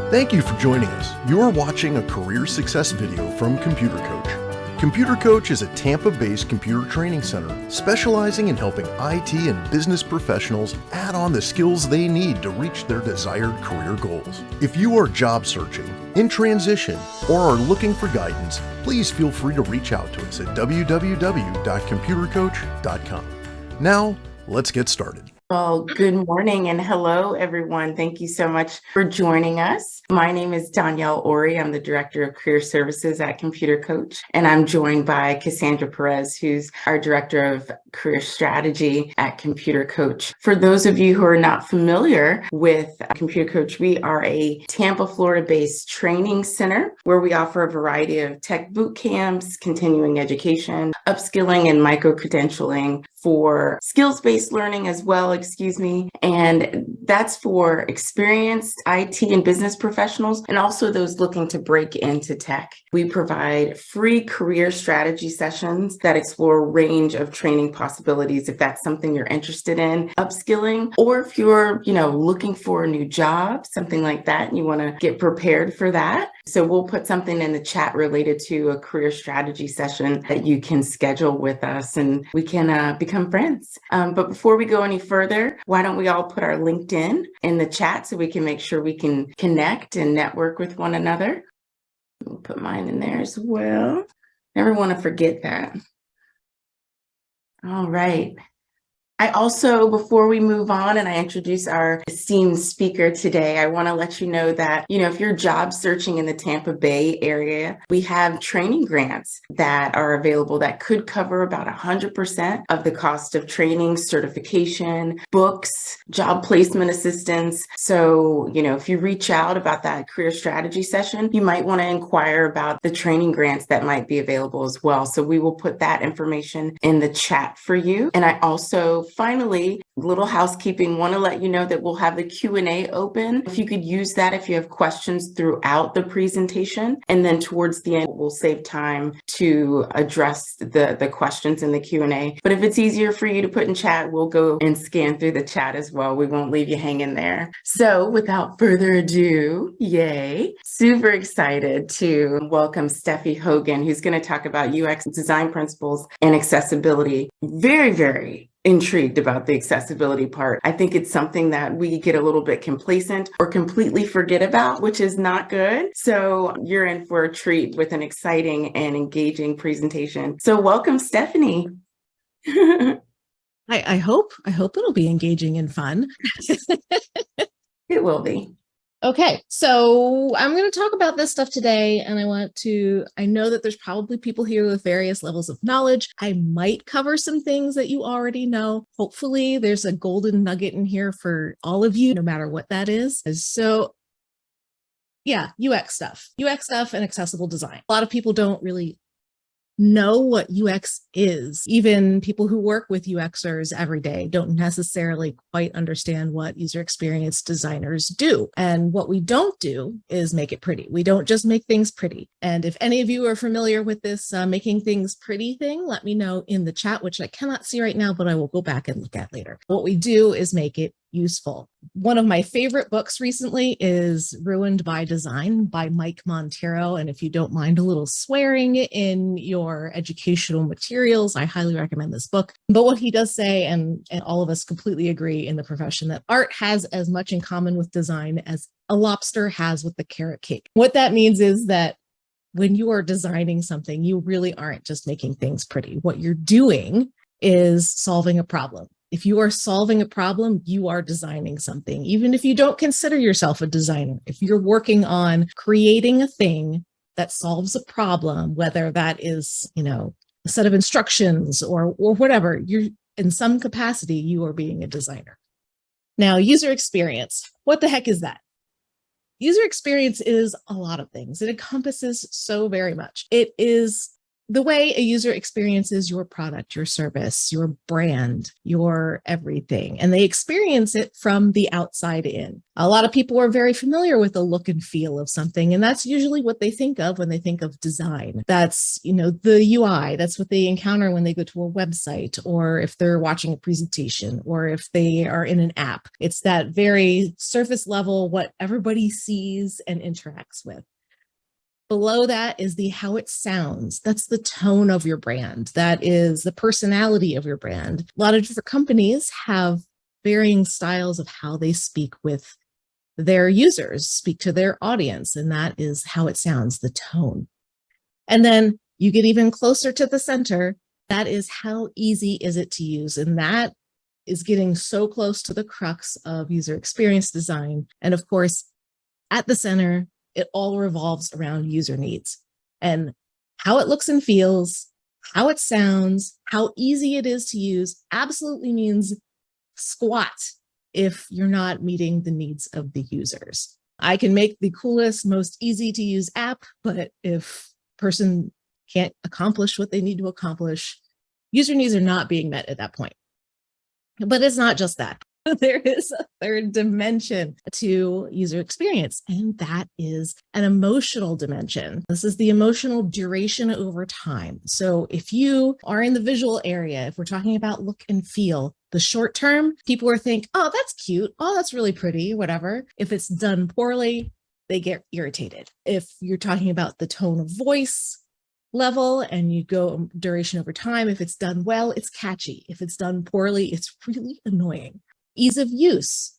Thank you for joining us. You're watching a career success video from Computer Coach. Computer Coach is a Tampa-based computer training center specializing in helping IT and business professionals add on the skills they need to reach their desired career goals. If you are job searching, in transition, or are looking for guidance, please feel free to reach out to us at www.computercoach.com. Now, let's get started. Well, good morning and hello, everyone. Thank you so much for joining us. My name is Danielle Ori. I'm the Director of Career Services at Computer Coach, and I'm joined by Cassandra Perez, who's our Director of Career Strategy at Computer Coach. For those of you who are not familiar with Computer Coach, we are a Tampa, Florida-based training center where we offer a variety of tech boot camps, continuing education, upskilling, and micro-credentialing for skills-based learning as well, and that's for experienced IT and business professionals and also those looking to break into tech. We provide free career strategy sessions that explore a range of training possibilities if that's something you're interested in, upskilling, or if you're, looking for a new job, something like that, and you want to get prepared for that. So we'll put something in the chat related to a career strategy session that you can schedule with us and we can become friends. But before we go any further, why don't we all put our LinkedIn in the chat so we can make sure we can connect and network with one another. We'll put mine in there as well. Never want to forget that. All right. I also, before we move on and I introduce our esteemed speaker today, I want to let you know that, if you're job searching in the Tampa Bay area, we have training grants that are available that could cover about 100% of the cost of training, certification, books, job placement assistance. So, if you reach out about that career strategy session, you might want to inquire about the training grants that might be available as well. So we will put that information in the chat for you. And I also finally, little housekeeping, want to let you know that we'll have the Q&A open. If you could use that if you have questions throughout the presentation, and then towards the end, we'll save time to address the questions in the Q&A. But if it's easier for you to put in chat, we'll go and scan through the chat as well. We won't leave you hanging there. So without further ado, yay, super excited to welcome Steffi Hogan, who's going to talk about UX design principles and accessibility. Very, very intrigued about the accessibility part. I think it's something that we get a little bit complacent or completely forget about, which is not good. So you're in for a treat with an exciting and engaging presentation. So welcome, Stephanie. I hope it'll be engaging and fun. It will be. Okay, so I'm going to talk about this stuff today, and I know that there's probably people here with various levels of knowledge. I might cover some things that you already know. Hopefully there's a golden nugget in here for all of you, no matter what that is. So yeah, UX stuff and accessible design. A lot of people don't really know what UX is. Even people who work with UXers every day don't necessarily quite understand what user experience designers do. And what we don't do is make it pretty. We don't just make things pretty. And if any of you are familiar with this making things pretty thing, let me know in the chat, which I cannot see right now, but I will go back and look at later. What we do is make it useful. One of my favorite books recently is Ruined by Design by Mike Monteiro. And if you don't mind a little swearing in your educational materials, I highly recommend this book. But what he does say, and all of us completely agree in the profession, that art has as much in common with design as a lobster has with the carrot cake. What that means is that when you are designing something, you really aren't just making things pretty. What you're doing is solving a problem. If you are solving a problem, you are designing something. Even if you don't consider yourself a designer, if you're working on creating a thing that solves a problem, whether that is, a set of instructions or whatever, you're in some capacity, you are being a designer. Now, user experience, what the heck is that? User experience is a lot of things. It encompasses so very much. It is the way a user experiences your product, your service, your brand, your everything. And they experience it from the outside in. A lot of people are very familiar with the look and feel of something. And that's usually what they think of when they think of design. That's, the UI. That's what they encounter when they go to a website, or if they're watching a presentation, or if they are in an app. It's that very surface level, what everybody sees and interacts with. Below that is the how it sounds. That's the tone of your brand. That is the personality of your brand. A lot of different companies have varying styles of how they speak with their users, speak to their audience, and that is how it sounds, the tone. And then you get even closer to the center. That is how easy is it to use, and that is getting so close to the crux of user experience design. And of course, at the center, it all revolves around user needs and how it looks and feels, how it sounds, how easy it is to use absolutely means squat if you're not meeting the needs of the users. I can make the coolest, most easy to use app, but if a person can't accomplish what they need to accomplish, user needs are not being met at that point. But it's not just that. There is a third dimension to user experience, and that is an emotional dimension. This is the emotional duration over time. So if you are in the visual area, if we're talking about look and feel, the short term, people are think, oh, that's cute. Oh, that's really pretty, whatever. If it's done poorly, they get irritated. If you're talking about the tone of voice level and you go duration over time, if it's done well, it's catchy. If it's done poorly, it's really annoying. Ease of use.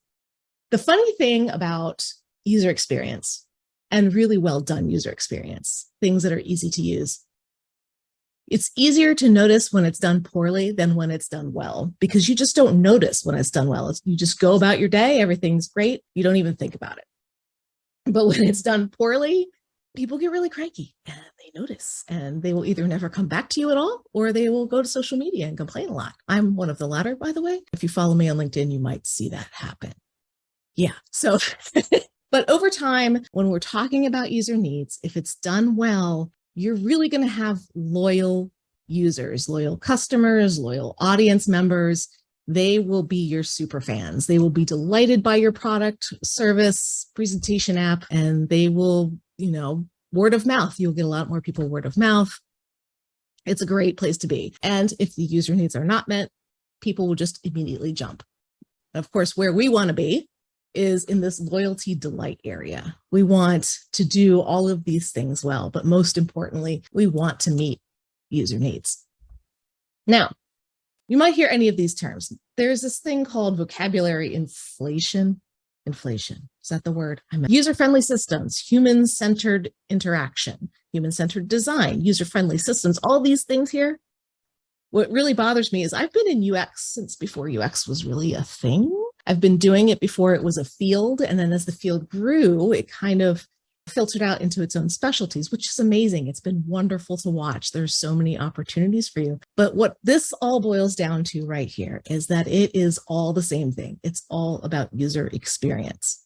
The funny thing about user experience and really well done user experience, things that are easy to use, it's easier to notice when it's done poorly than when it's done well, because you just don't notice when it's done well. You just go about your day, everything's great, you don't even think about it. But when it's done poorly, people get really cranky and they notice, and they will either never come back to you at all, or they will go to social media and complain a lot. I'm one of the latter, by the way. If you follow me on LinkedIn, you might see that happen. Yeah. So, but over time, when we're talking about user needs, if it's done well, you're really going to have loyal users, loyal customers, loyal audience members. They will be your super fans. They will be delighted by your product, service, presentation app, and they will, word of mouth. You'll get a lot more people word of mouth. It's a great place to be. And if the user needs are not met, people will just immediately jump. Of course, where we want to be is in this loyalty delight area. We want to do all of these things well, but most importantly, we want to meet user needs. Now, you might hear any of these terms. There's this thing called vocabulary inflation. Inflation, is that the word? User-friendly systems, human-centered interaction, human-centered design, user-friendly systems, all these things here. What really bothers me is I've been in UX since before UX was really a thing. I've been doing it before it was a field. And then as the field grew, it kind of filtered out into its own specialties, which is amazing. It's been wonderful to watch. There's so many opportunities for you. But what this all boils down to right here is that it is all the same thing. It's all about user experience.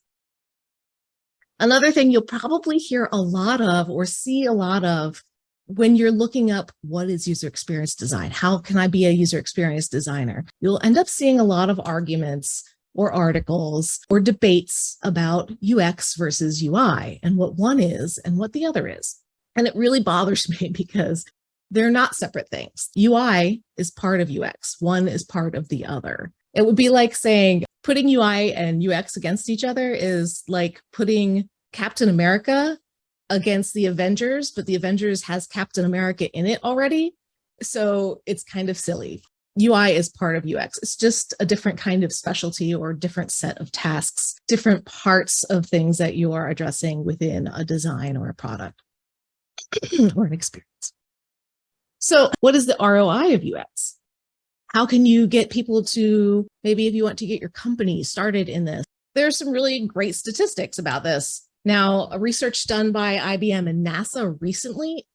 Another thing you'll probably hear a lot of or see a lot of when you're looking up what is user experience design, how can I be a user experience designer? You'll end up seeing a lot of arguments or articles or debates about UX versus UI and what one is and what the other is. And it really bothers me because they're not separate things. UI is part of UX. One is part of the other. It would be like saying putting UI and UX against each other is like putting Captain America against the Avengers, but the Avengers has Captain America in it already. So it's kind of silly. UI is part of UX. It's just a different kind of specialty or different set of tasks, different parts of things that you are addressing within a design or a product or an experience. So what is the ROI of UX? How can you get people to, maybe if you want to get your company started in this, there's some really great statistics about this. Now, a research done by IBM and NASA recently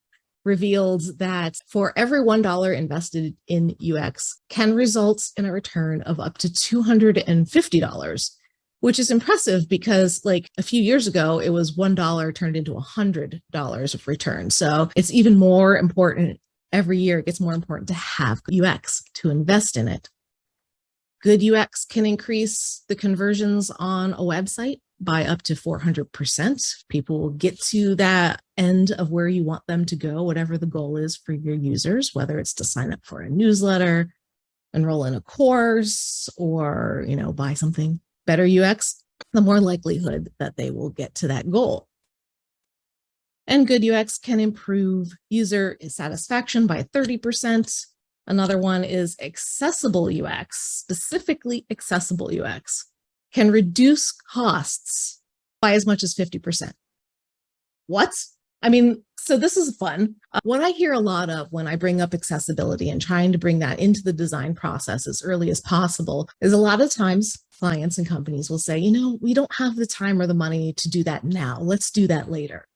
revealed that for every $1 invested in UX can result in a return of up to $250, which is impressive because like a few years ago, it was $1 turned into $100 of return. So it's even more important Every year, it gets more important to have UX, to invest in it. Good UX can increase the conversions on a website by up to 400%. People will get to that end of where you want them to go, whatever the goal is for your users, whether it's to sign up for a newsletter, enroll in a course, or, buy something. Better UX, the more likelihood that they will get to that goal. And good UX can improve user satisfaction by 30%. Another one is accessible UX, specifically accessible UX, can reduce costs by as much as 50%. What? So this is fun. What I hear a lot of when I bring up accessibility and trying to bring that into the design process as early as possible is a lot of times clients and companies will say, we don't have the time or the money to do that now. Let's do that later.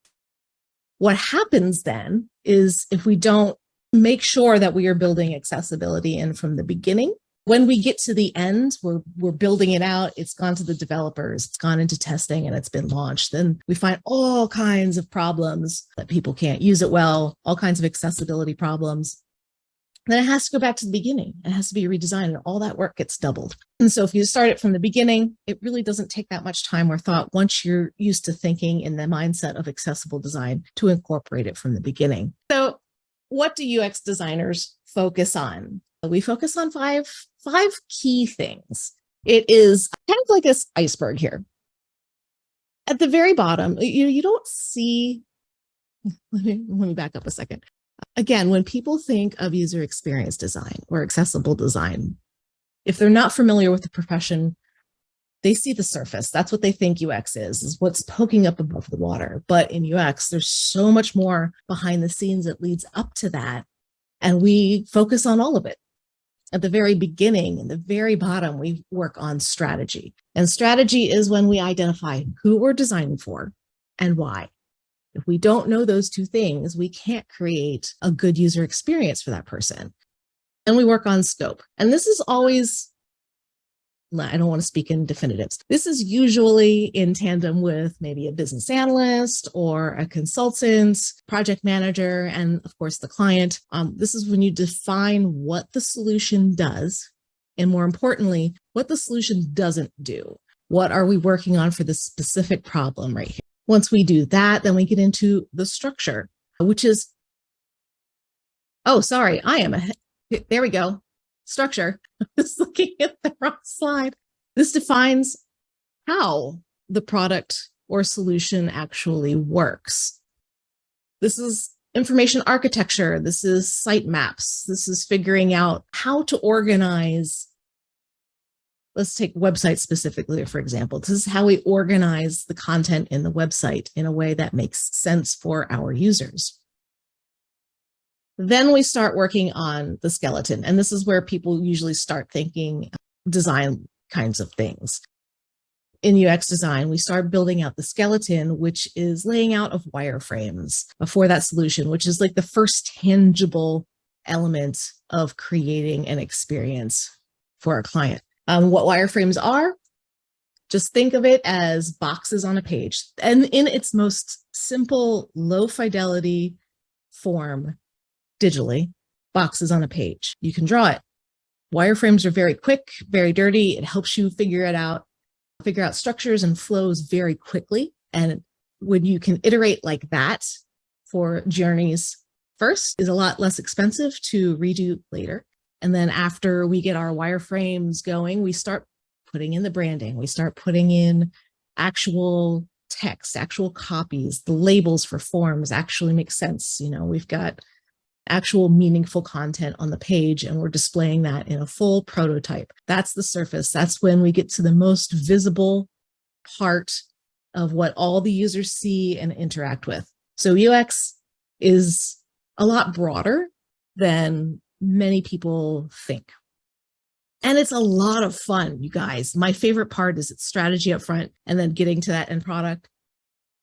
What happens then is if we don't make sure that we are building accessibility in from the beginning, when we get to the end, we're building it out, it's gone to the developers, it's gone into testing, and it's been launched, then we find all kinds of problems that people can't use it well, all kinds of accessibility problems. Then it has to go back to the beginning. It has to be redesigned, and all that work gets doubled. And so if you start it from the beginning, it really doesn't take that much time or thought once you're used to thinking in the mindset of accessible design to incorporate it from the beginning. So what do UX designers focus on? We focus on five key things. It is kind of like this iceberg here. At the very bottom, you don't see, let me back up a second. Again, when people think of user experience design or accessible design, if they're not familiar with the profession, they see the surface. That's what they think UX is what's poking up above the water. But in UX, there's so much more behind the scenes that leads up to that. And we focus on all of it. At the very beginning and the very bottom, we work on strategy. And strategy is when we identify who we're designing for and why. If we don't know those two things, we can't create a good user experience for that person. And we work on scope. And this is always, I don't want to speak in definitives. This is usually in tandem with maybe a business analyst or a consultant, project manager, and of course the client. This is when you define what the solution does, and more importantly, what the solution doesn't do. What are we working on for this specific problem right here? Once we do that, then we get into the structure, which is, there we go. Structure. I was looking at the wrong slide. This defines how the product or solution actually works. This is information architecture. This is site maps. This is figuring out how to organize. Let's take websites specifically, for example. This is how we organize the content in the website in a way that makes sense for our users. Then we start working on the skeleton. And this is where people usually start thinking design kinds of things. In UX design, we start building out the skeleton, which is laying out of wireframes for that solution, which is like the first tangible element of creating an experience for our client. What wireframes are, just think of it as boxes on a page. And in its most simple, low fidelity form, digitally, boxes on a page. You can draw it. Wireframes are very quick, very dirty. It helps you figure out structures and flows very quickly. And when you can iterate like that for journeys first, is a lot less expensive to redo later. And then after we get our wireframes going, we start putting in the branding. We start putting in actual text, actual copies. The labels for forms actually make sense. We've got actual meaningful content on the page, and we're displaying that in a full prototype. That's the surface. That's when we get to the most visible part of what all the users see and interact with. So UX is a lot broader than many people think. And it's a lot of fun, you guys. My favorite part is its strategy up front and then getting to that end product.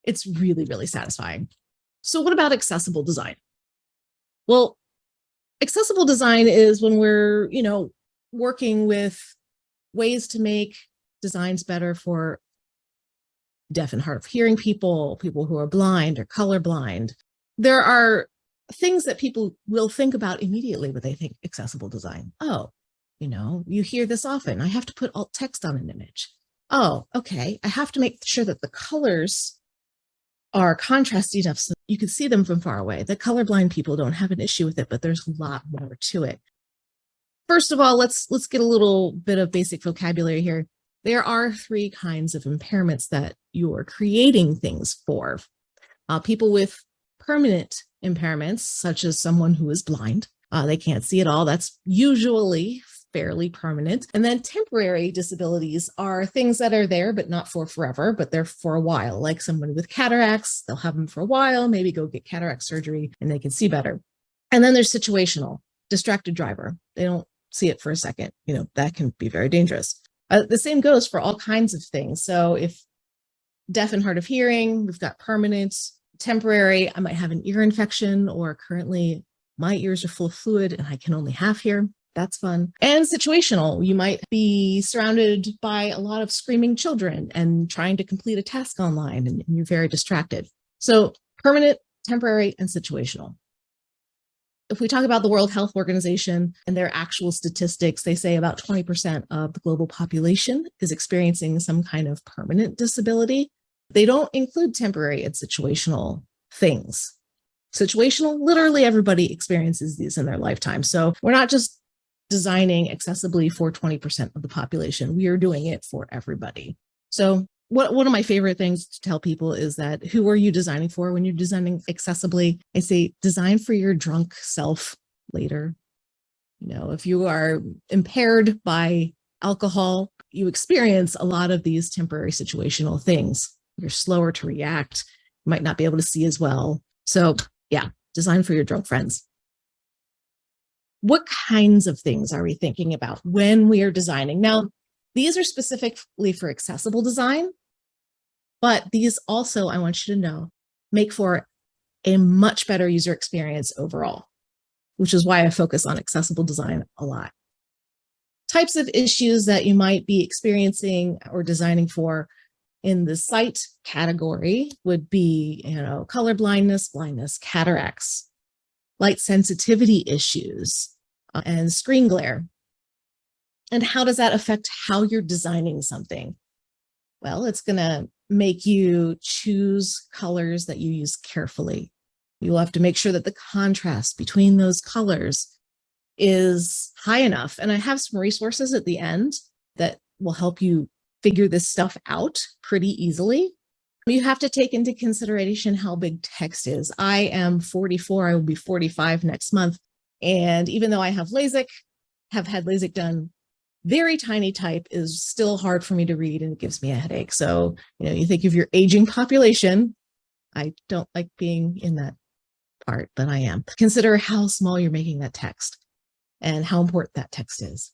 It's really, really satisfying. So what about accessible design? Well, accessible design is when we're, working with ways to make designs better for deaf and hard of hearing people who are blind or colorblind. There are things that people will think about immediately when they think accessible design. Oh, you hear this often. I have to put alt text on an image. Oh, okay. I have to make sure that the colors are contrasty enough so you can see them from far away. The colorblind people don't have an issue with it, but there's a lot more to it. First of all, let's get a little bit of basic vocabulary here. There are 3 kinds of impairments that you're creating things for. People with permanent impairments, such as someone who is blind, they can't see at all. That's usually fairly permanent. And then temporary disabilities are things that are there, but not for forever, but they're for a while. Like someone with cataracts, they'll have them for a while, maybe go get cataract surgery and they can see better. And then there's situational, distracted driver. They don't see it for a second. That can be very dangerous. The same goes for all kinds of things. So if deaf and hard of hearing, we've got permanent, temporary, I might have an ear infection, or currently my ears are full of fluid and I can only half hear. That's fun. And situational, you might be surrounded by a lot of screaming children and trying to complete a task online and you're very distracted. So permanent, temporary, and situational. If we talk about the World Health Organization and their actual statistics, they say about 20% of the global population is experiencing some kind of permanent disability. They don't include temporary and situational things. Situational, literally everybody experiences these in their lifetime. So we're not just designing accessibly for 20% of the population. We are doing it for everybody. So one of my favorite things to tell people is that who are you designing for when you're designing accessibly? I say design for your drunk self later. If you are impaired by alcohol, you experience a lot of these temporary situational things. You're slower to react, you might not be able to see as well. So yeah, design for your drunk friends. What kinds of things are we thinking about when we are designing? Now, these are specifically for accessible design, but these also, I want you to know, make for a much better user experience overall, which is why I focus on accessible design a lot. Types of issues that you might be experiencing or designing for in the sight category would be, color blindness, cataracts, light sensitivity issues, and screen glare. And how does that affect how you're designing something? Well, it's going to make you choose colors that you use carefully. You'll have to make sure that the contrast between those colors is high enough. And I have some resources at the end that will help you figure this stuff out pretty easily. You have to take into consideration how big text is. I am 44, I will be 45 next month. And even though I have LASIK, have had LASIK done, very tiny type is still hard for me to read and it gives me a headache. So, you think of your aging population. I don't like being in that part, but I am. Consider how small you're making that text and how important that text is.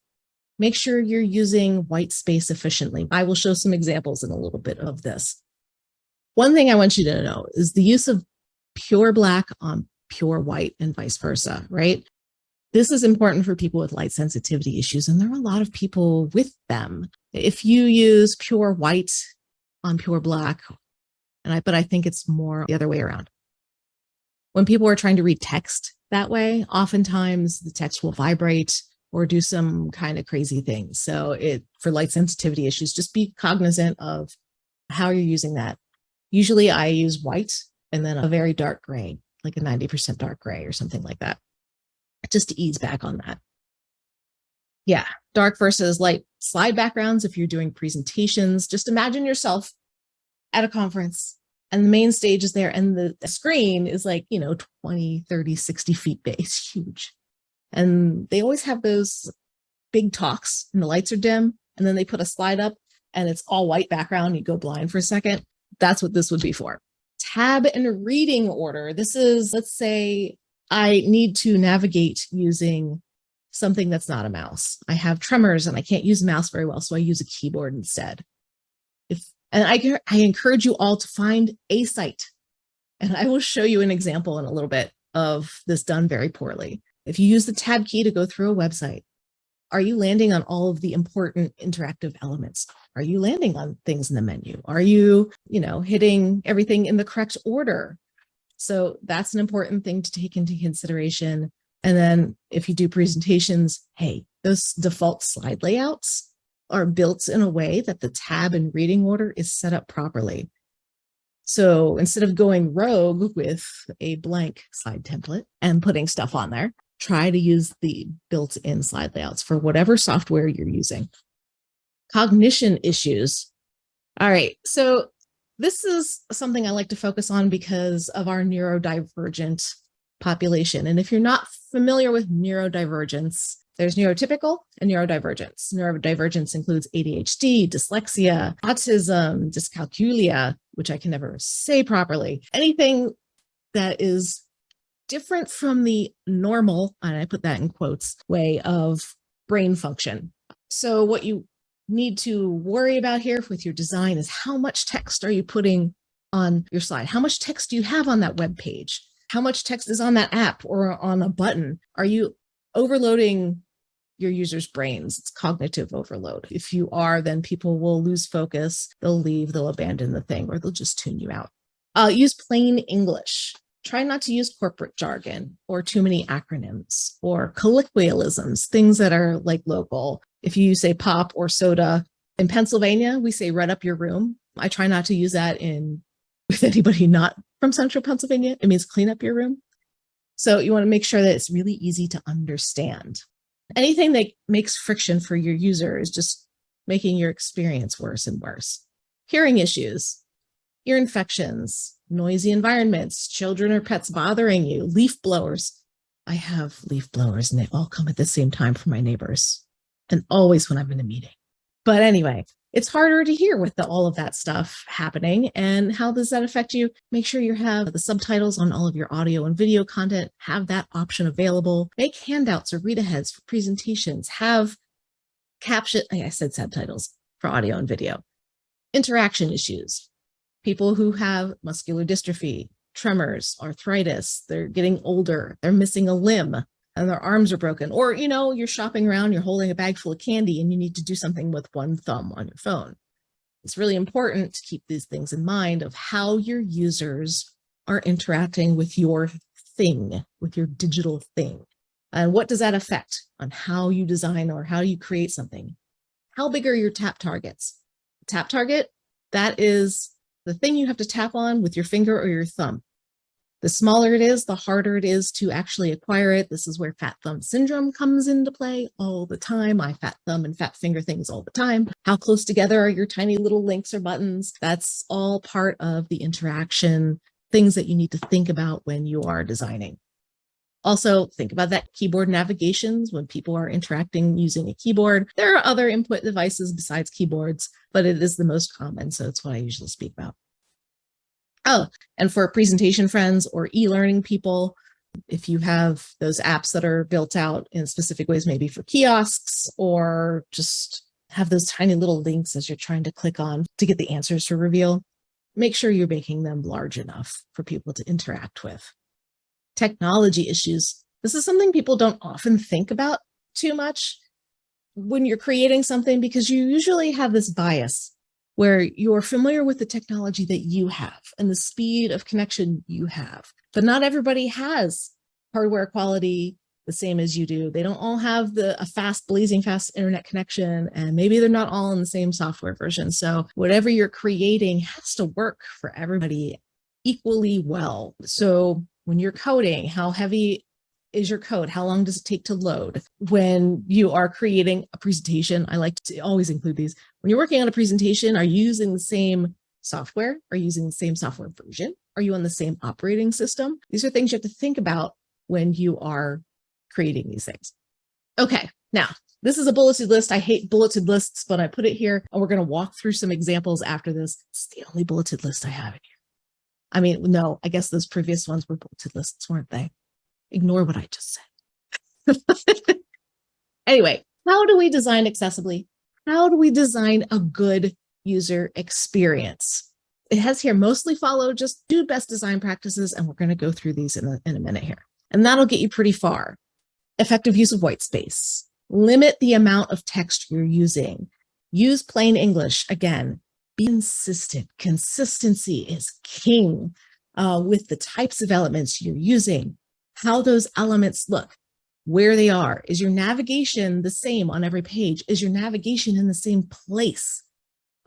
Make sure you're using white space efficiently. I will show some examples in a little bit of this. One thing I want you to know is the use of pure black on pure white and vice versa, right? This is important for people with light sensitivity issues, and there are a lot of people with them. If you use pure white on pure black, but I think it's more the other way around. When people are trying to read text that way, oftentimes the text will vibrate or do some kind of crazy things. So for light sensitivity issues, just be cognizant of how you're using that. Usually I use white and then a very dark gray, like a 90% dark gray or something like that, just to ease back on that. Yeah, dark versus light slide backgrounds. If you're doing presentations, just imagine yourself at a conference and the main stage is there and the screen is like, 20, 30, 60 feet big. It's huge. And they always have those big talks and the lights are dim. And then they put a slide up and it's all white background. You go blind for a second. That's what this would be for. Tab and reading order. This is, let's say I need to navigate using something that's not a mouse. I have tremors and I can't use a mouse very well, so I use a keyboard instead. I encourage you all to find a site, and I will show you an example in a little bit of this done very poorly. If you use the tab key to go through a website, are you landing on all of the important interactive elements? Are you landing on things in the menu? Are you, hitting everything in the correct order? So that's an important thing to take into consideration. And then if you do presentations, hey, those default slide layouts are built in a way that the tab and reading order is set up properly. So instead of going rogue with a blank slide template and putting stuff on there, try to use the built-in slide layouts for whatever software you're using. Cognition issues. All right, so this is something I like to focus on because of our neurodivergent population. And if you're not familiar with neurodivergence, there's neurotypical and neurodivergence. Neurodivergence includes ADHD, dyslexia, autism, dyscalculia, which I can never say properly. Anything that is different from the normal, and I put that in quotes, way of brain function. So what you need to worry about here with your design is how much text are you putting on your slide? How much text do you have on that web page? How much text is on that app or on a button? Are you overloading your users' brains? It's cognitive overload. If you are, then people will lose focus. They'll leave, they'll abandon the thing, or they'll just tune you out. Use plain English. Try not to use corporate jargon or too many acronyms or colloquialisms, things that are like local. If you say pop or soda, in Pennsylvania, we say red up your room. I try not to use that with anybody not from central Pennsylvania. It means clean up your room. So you want to make sure that it's really easy to understand. Anything that makes friction for your user is just making your experience worse and worse. Hearing issues, ear infections, noisy environments, children or pets bothering you, leaf blowers. I have leaf blowers and they all come at the same time from my neighbors and always when I'm in a meeting. But anyway, it's harder to hear with all of that stuff happening. And how does that affect you? Make sure you have the subtitles on all of your audio and video content. Have that option available. Make handouts or read-aheads for presentations. Have caption, I said subtitles for audio and video. Interaction issues. People who have muscular dystrophy, tremors, arthritis, they're getting older, they're missing a limb, and their arms are broken. Or, you're shopping around, you're holding a bag full of candy and you need to do something with one thumb on your phone. It's really important to keep these things in mind of how your users are interacting with your thing, with your digital thing. And what does that affect on how you design or how you create something? How big are your tap targets? Tap target, that is the thing you have to tap on with your finger or your thumb. The smaller it is, the harder it is to actually acquire it. This is where fat thumb syndrome comes into play all the time. I fat thumb and fat finger things all the time. How close together are your tiny little links or buttons? That's all part of the interaction, things that you need to think about when you are designing. Also, think about that keyboard navigations when people are interacting using a keyboard. There are other input devices besides keyboards, but it is the most common, so it's what I usually speak about. Oh, and for presentation friends or e-learning people, if you have those apps that are built out in specific ways, maybe for kiosks, or just have those tiny little links as you're trying to click on to get the answers to reveal, make sure you're making them large enough for people to interact with. Technology issues. This is something people don't often think about too much when you're creating something, because you usually have this bias where you're familiar with the technology that you have and the speed of connection you have. But not everybody has hardware quality the same as you do. They don't all have a blazing fast internet connection, and maybe they're not all in the same software version. So whatever you're creating has to work for everybody equally well. So when you're coding, how heavy is your code? How long does it take to load? When you are creating a presentation, I like to always include these. When you're working on a presentation, are you using the same software? Are you using the same software version? Are you on the same operating system? These are things you have to think about when you are creating these things. Okay, now this is a bulleted list. I hate bulleted lists, but I put it here and we're going to walk through some examples after this. It's the only bulleted list I have in here. I mean, no, I guess those previous ones were bulleted lists, weren't they? Ignore what I just said. Anyway, how do we design accessibly? How do we design a good user experience? It has here mostly follow just do best design practices, and we're going to go through these in a minute here. And that'll get you pretty far. Effective use of white space. Limit the amount of text you're using. Use plain English. Again, be consistent. Consistency is king. with the types of elements you're using, how those elements look, where they are. Is your navigation the same on every page? Is your navigation in the same place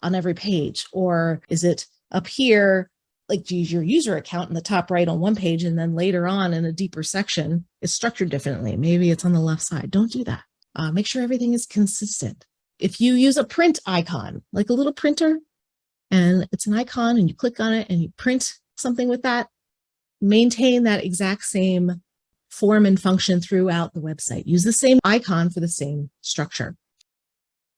on every page? Or is it up here, like use your user account in the top right on one page, and then later on in a deeper section, it's structured differently. Maybe it's on the left side. Don't do that. Make sure everything is consistent. If you use a print icon, like a little printer, and it's an icon and you click on it and you print something with that, maintain that exact same form and function throughout the website. Use the same icon for the same structure.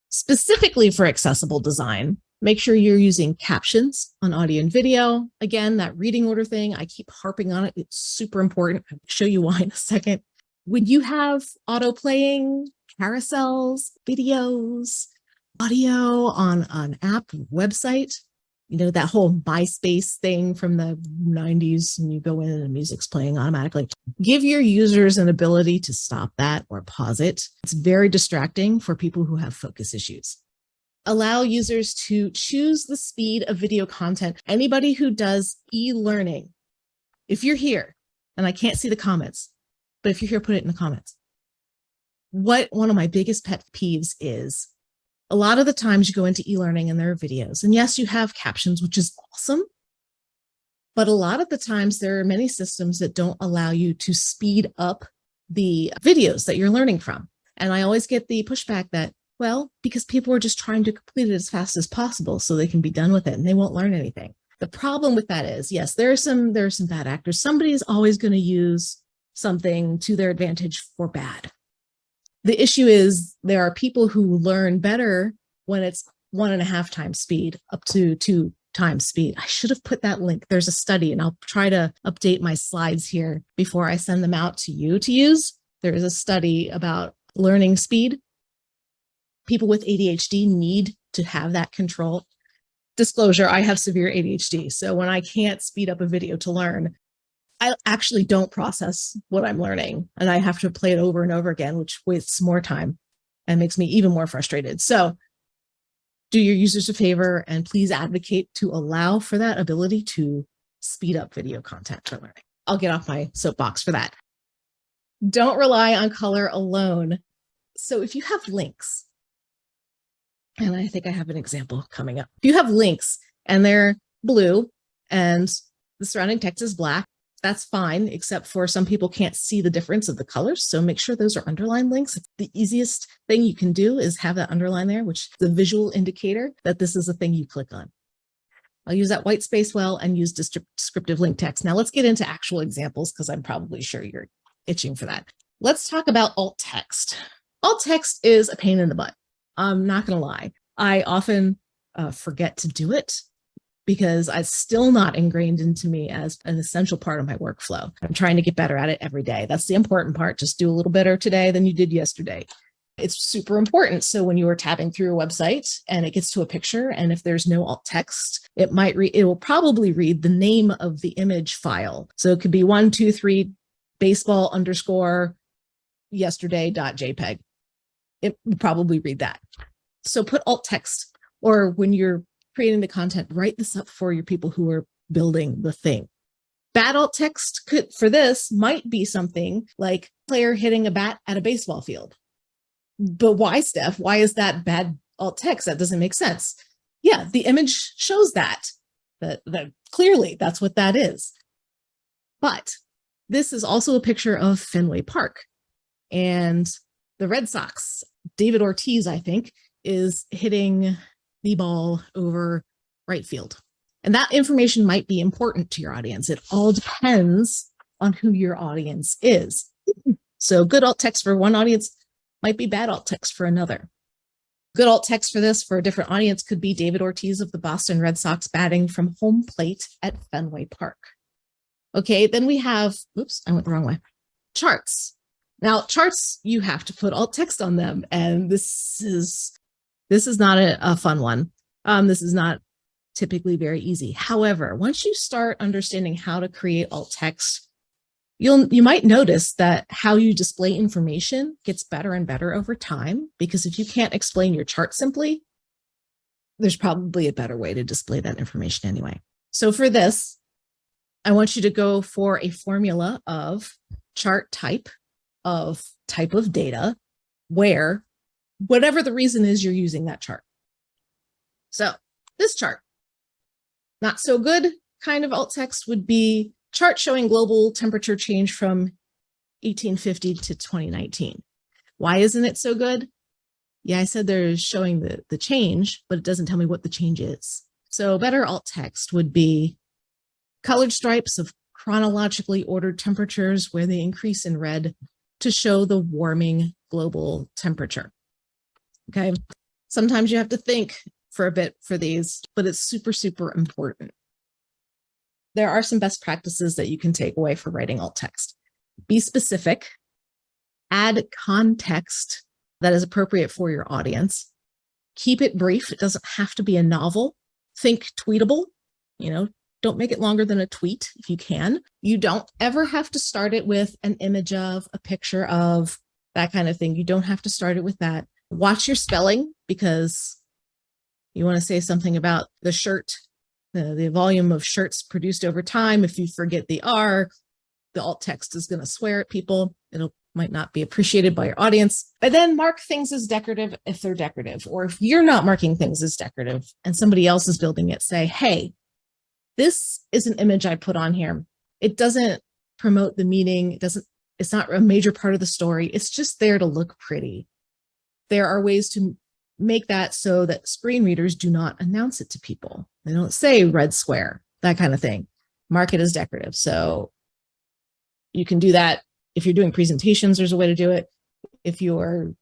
Specifically for accessible design, make sure you're using captions on audio and video. Again, that reading order thing, I keep harping on it. It's super important. I'll show you why in a second. When you have auto playing, carousels, videos, audio on an app, website, that whole MySpace thing from the 90s, and you go in and the music's playing automatically. Give your users an ability to stop that or pause it. It's very distracting for people who have focus issues. Allow users to choose the speed of video content. Anybody who does e-learning, if you're here, and I can't see the comments, but if you're here, put it in the comments. One of my biggest pet peeves is, a lot of the times you go into e-learning and there are videos, and yes, you have captions, which is awesome. But a lot of the times there are many systems that don't allow you to speed up the videos that you're learning from. And I always get the pushback that, well, because people are just trying to complete it as fast as possible so they can be done with it and they won't learn anything. The problem with that is, yes, there are some bad actors. Somebody is always going to use something to their advantage for bad. The issue is there are people who learn better when it's 1.5 times speed up to 2 times speed. I should have put that link. There's a study, and I'll try to update my slides here before I send them out to you to use. There is a study about learning speed. People with ADHD need to have that control. Disclosure, I have severe ADHD. So when I can't speed up a video to learn, I actually don't process what I'm learning, and I have to play it over and over again, which wastes more time and makes me even more frustrated. So do your users a favor and please advocate to allow for that ability to speed up video content for learning. I'll get off my soapbox for that. Don't rely on color alone. So if you have links, and I think I have an example coming up. If you have links and they're blue and the surrounding text is black, that's fine, except for some people can't see the difference of the colors. So make sure those are underlined links. The easiest thing you can do is have that underline there, which is a visual indicator that this is a thing you click on. I'll use that white space well and use descriptive link text. Now let's get into actual examples because I'm probably sure you're itching for that. Let's talk about alt text. Alt text is a pain in the butt. I'm not going to lie. I often forget to do it, because it's still not ingrained into me as an essential part of my workflow. I'm trying to get better at it every day. That's the important part. Just do a little better today than you did yesterday. It's super important. So when you are tabbing through a website and it gets to a picture, and if there's no alt text, it will probably read the name of the image file. So it could be 123 baseball _ yesterday.jpg. It would probably read that. So put alt text, or when you're creating the content, write this up for your people who are building the thing. Bad alt text for this might be something like player hitting a bat at a baseball field. But why, Steph? Why is that bad alt text? That doesn't make sense. Yeah, the image shows that clearly that's what that is. But this is also a picture of Fenway Park, and the Red Sox, David Ortiz, I think, is hitting the ball over right field. And that information might be important to your audience. It all depends on who your audience is. So good alt text for one audience might be bad alt text for another. Good alt text for this for a different audience could be David Ortiz of the Boston Red Sox batting from home plate at Fenway Park. Okay, then we have, oops, I went the wrong way. Charts. Now, charts, you have to put alt text on them, and this is not a fun one. This is not typically very easy. However, once you start understanding how to create alt text, you might notice that how you display information gets better and better over time, because if you can't explain your chart simply, there's probably a better way to display that information anyway. So for this, I want you to go for a formula of chart type of data, where whatever the reason is you're using that chart. So this chart, not so good kind of alt text would be chart showing global temperature change from 1850 to 2019. Why isn't it so good? Yeah, I said they're showing the change, but it doesn't tell me what the change is. So better alt text would be colored stripes of chronologically ordered temperatures where they increase in red to show the warming global temperature. Okay. Sometimes you have to think for a bit for these, but it's super, super important. There are some best practices that you can take away for writing alt text. Be specific, add context that is appropriate for your audience. Keep it brief. It doesn't have to be a novel. Think tweetable, don't make it longer than a tweet if you can. You don't ever have to start it with an image of, a picture of, that kind of thing. You don't have to start it with that. Watch your spelling, because you want to say something about the shirt, the volume of shirts produced over time. If you forget the R, the alt text is going to swear at people. It might not be appreciated by your audience. But then mark things as decorative if they're decorative, or if you're not marking things as decorative and somebody else is building it, say, hey, this is an image I put on here. It doesn't promote the meaning. It's not a major part of the story. It's just there to look pretty. There are ways to make that so that screen readers do not announce it to people. They don't say red square, that kind of thing. Mark it as decorative. So you can do that. If you're doing presentations, there's a way to do it. If you're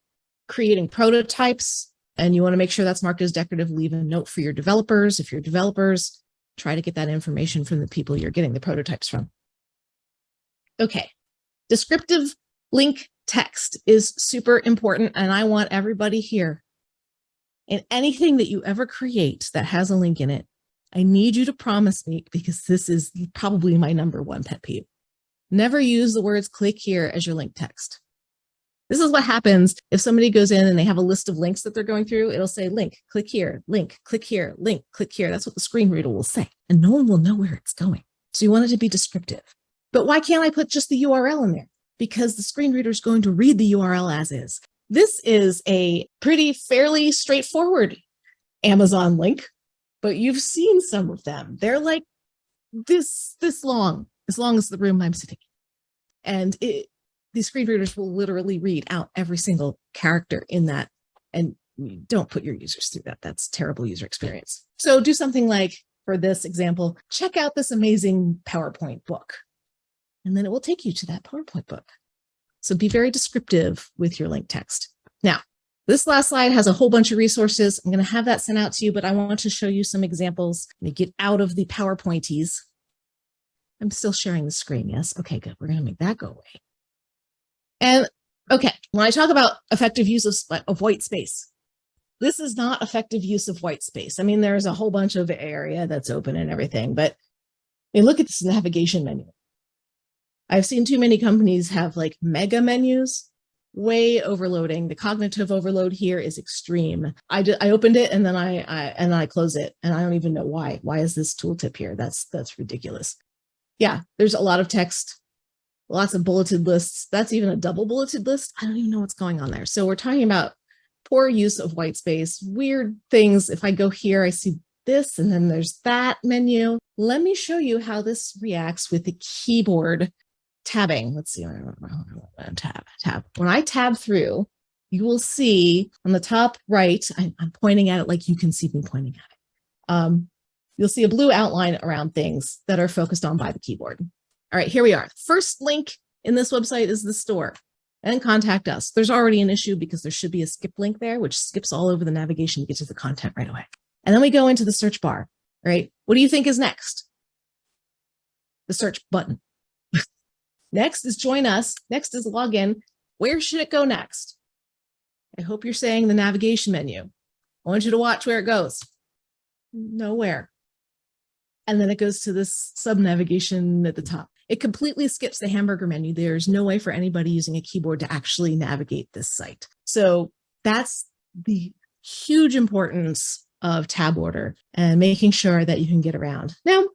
creating prototypes and you want to make sure that's marked as decorative, leave a note for your developers. If you're developers, try to get that information from the people you're getting the prototypes from. Okay. Descriptive link text is super important, and I want everybody here, in anything that you ever create that has a link in it, I need you to promise me, because this is probably my number one pet peeve. Never use the words click here as your link text. This is what happens if somebody goes in and they have a list of links that they're going through. It'll say link, click here, link, click here, link, click here. That's what the screen reader will say, and no one will know where it's going. So you want it to be descriptive. But why can't I put just the URL in there? Because the screen reader is going to read the URL as is. This is a fairly straightforward Amazon link, but you've seen some of them. They're like this long as the room I'm sitting in. And these screen readers will literally read out every single character in that. And don't put your users through that. That's terrible user experience. So do something like, for this example, check out this amazing PowerPoint book. And then it will take you to that PowerPoint book. So be very descriptive with your link text. Now, this last slide has a whole bunch of resources. I'm going to have that sent out to you, but I want to show you some examples. Let me get out of the PowerPointies. I'm still sharing the screen. Yes. Okay, good. We're going to make that go away. And okay, when I talk about effective use of white space, this is not effective use of white space. I mean, there's a whole bunch of area that's open and everything, but look at this navigation menu. I've seen too many companies have like mega menus, way overloading. The cognitive overload here is extreme. I opened it and then I close it, and I don't even know why. Why is this tooltip here? That's ridiculous. Yeah, there's a lot of text, lots of bulleted lists. That's even a double bulleted list. I don't even know what's going on there. So we're talking about poor use of white space, weird things. If I go here, I see this, and then there's that menu. Let me show you how this reacts with the keyboard tabbing. Let's see. Tab. When I tab through, you will see on the top right, I'm pointing at it like you can see me pointing at it. You'll see a blue outline around things that are focused on by the keyboard. All right, here we are. First link in this website is the store, and contact us. There's already an issue because there should be a skip link there, which skips all over the navigation to get to the content right away. And then we go into the search bar, right? What do you think is next? The search button. Next is join us. Next is login. Where should it go next? I hope you're saying the navigation menu. I want you to watch where it goes. Nowhere. And then it goes to this sub-navigation at the top. It completely skips the hamburger menu. There's no way for anybody using a keyboard to actually navigate this site. So that's the huge importance of tab order and making sure that you can get around. Now,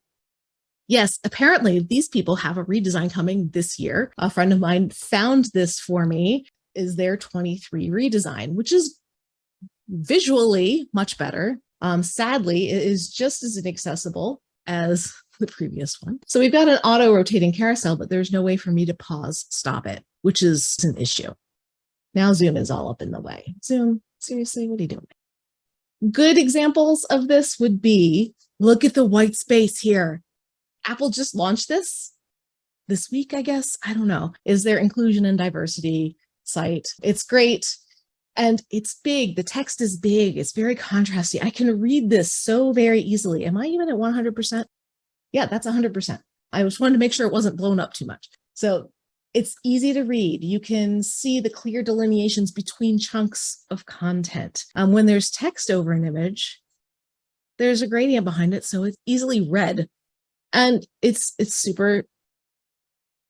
Yes, apparently these people have a redesign coming this year. A friend of mine found this for me, is their 23 redesign, which is visually much better. Sadly, it is just as inaccessible as the previous one. So we've got an auto rotating carousel, but there's no way for me to pause, stop it, which is an issue. Now Zoom is all up in the way. Zoom, seriously, what are you doing? Good examples of this would be, look at the white space here. Apple just launched this week, I guess. I don't know. Is their inclusion and diversity site. It's great. And it's big. The text is big. It's very contrasty. I can read this so very easily. Am I even at 100%? Yeah, that's 100%. I just wanted to make sure it wasn't blown up too much. So it's easy to read. You can see the clear delineations between chunks of content. When there's text over an image, there's a gradient behind it, so it's easily read. And it's super,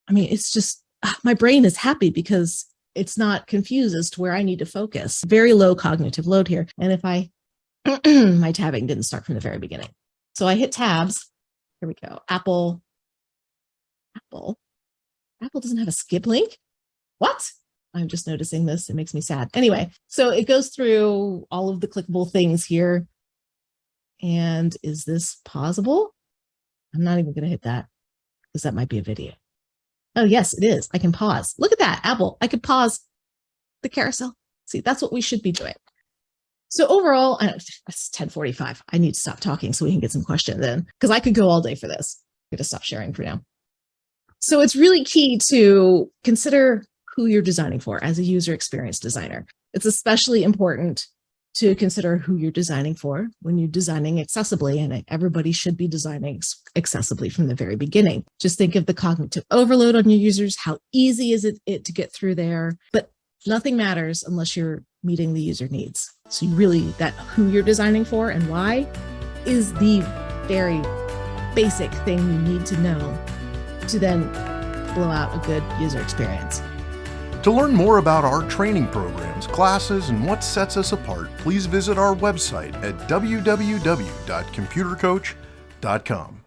it's just, my brain is happy because it's not confused as to where I need to focus. Very low cognitive load here. And if my tabbing didn't start from the very beginning. So I hit tabs. Here we go. Apple doesn't have a skip link. What? I'm just noticing this. It makes me sad. Anyway, so it goes through all of the clickable things here. And is this pausable? I'm not even going to hit that because that might be a video. Oh, yes, it is. I can pause. Look at that, Apple. I could pause the carousel. See, that's what we should be doing. So overall, I know it's 10:45. I need to stop talking so we can get some questions in because I could go all day for this. I'm going to stop sharing for now. So it's really key to consider who you're designing for as a user experience designer. It's especially important to consider who you're designing for when you're designing accessibly, and everybody should be designing accessibly from the very beginning. Just think of the cognitive overload on your users. How easy is it to get through there? But nothing matters unless you're meeting the user needs. So that who you're designing for and why is the very basic thing you need to know to then blow out a good user experience. To learn more about our training programs, classes, and what sets us apart, please visit our website at www.computercoach.com.